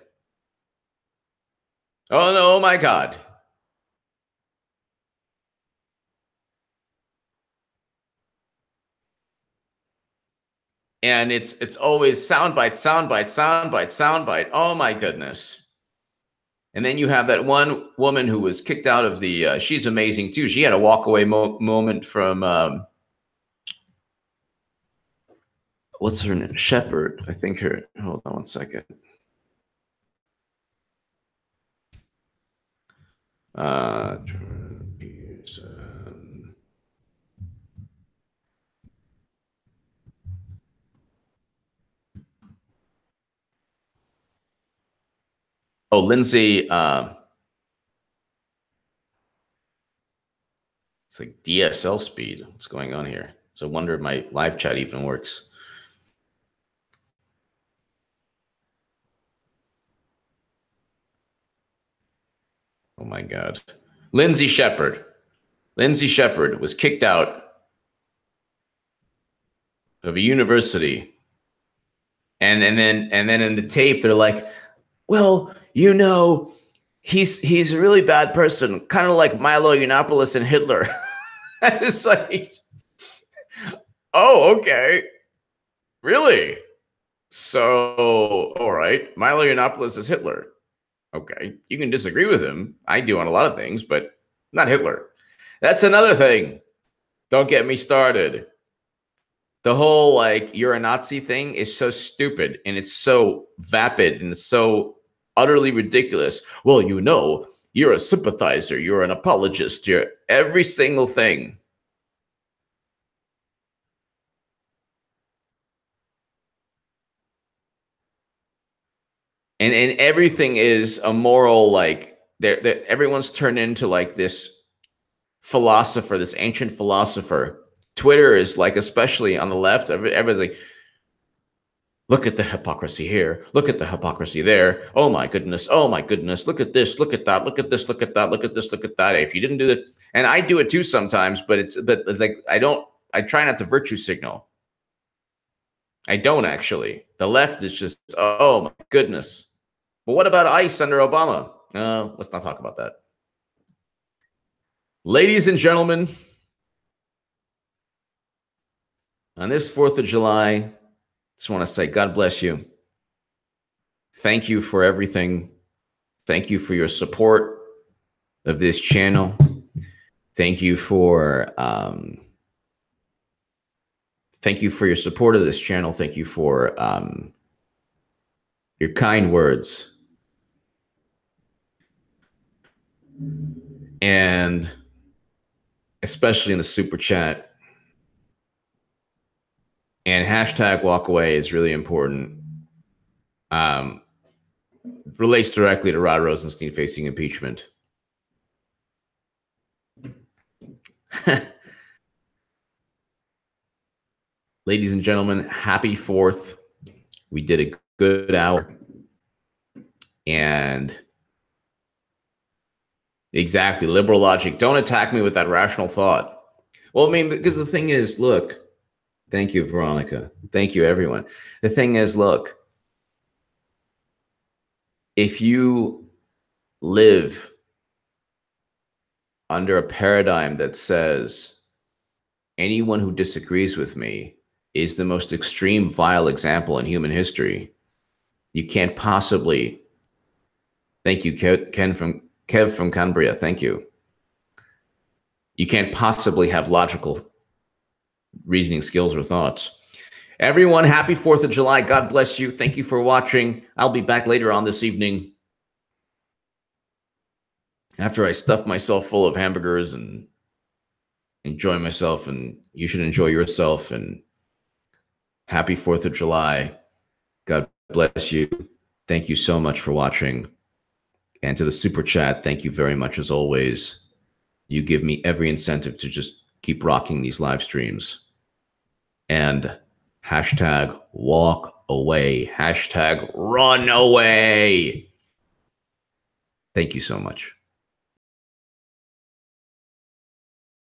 Oh no, oh my God. And it's always soundbite, soundbite, soundbite, soundbite. Oh my goodness. And then you have that one woman who was kicked out of the, she's amazing too. She had a walkaway moment from, what's her name? Shepherd, I think her, hold on one second. Oh, Lindsay, it's like DSL speed. What's going on here? It's a wonder if my live chat even works. Oh my God. Lindsay Shepherd. Lindsay Shepherd was kicked out of a university. And then in the tape, they're like, well, you know, he's a really bad person, kind of like Milo Yiannopoulos and Hitler. It's like, oh, okay. Really? So, all right. Milo Yiannopoulos is Hitler. Okay. You can disagree with him. I do on a lot of things, but not Hitler. That's another thing. Don't get me started. The whole, like, you're a Nazi thing is so stupid, and it's so vapid, and it's so utterly ridiculous. Well, you know, you're a sympathizer. You're an apologist. You're every single thing. And everything is a moral, like, everyone's turned into like this philosopher, this ancient philosopher. Twitter is like, especially on the left, everybody's like, look at the hypocrisy here. Look at the hypocrisy there. Oh my goodness. Oh my goodness. Look at this. Look at that. Look at this. Look at that. Look at this. Look at that. If you didn't do that, and I do it too sometimes, but like I try not to virtue signal. I don't actually. The left is just, oh my goodness. But what about ICE under Obama? Let's not talk about that. Ladies and gentlemen, on this 4th of July, just want to say, God bless you. Thank you for everything. Thank you for your support of this channel. Thank you for your support of this channel. Thank you for your kind words. And especially in the super chat. And hashtag walk away is really important. Relates directly to Rod Rosenstein facing impeachment. Ladies and gentlemen, happy 4th. We did a good hour. And exactly, liberal logic. Don't attack me with that rational thought. Well, I mean, because the thing is, look, thank you, Veronica. Thank you, everyone. The thing is, look, if you live under a paradigm that says anyone who disagrees with me is the most extreme, vile example in human history, you can't possibly. Thank you, Kev from Cambria. Thank you. You can't possibly have logical reasoning skills or thoughts. Everyone, happy 4th of July. God bless you. Thank you for watching. I'll be back later on this evening after I stuff myself full of hamburgers and enjoy myself, and you should enjoy yourself. And happy 4th of July. God bless you. Thank you so much for watching. And to the super chat, thank you very much as always. You give me every incentive to just keep rocking these live streams. And hashtag walk away. Hashtag run away. Thank you so much.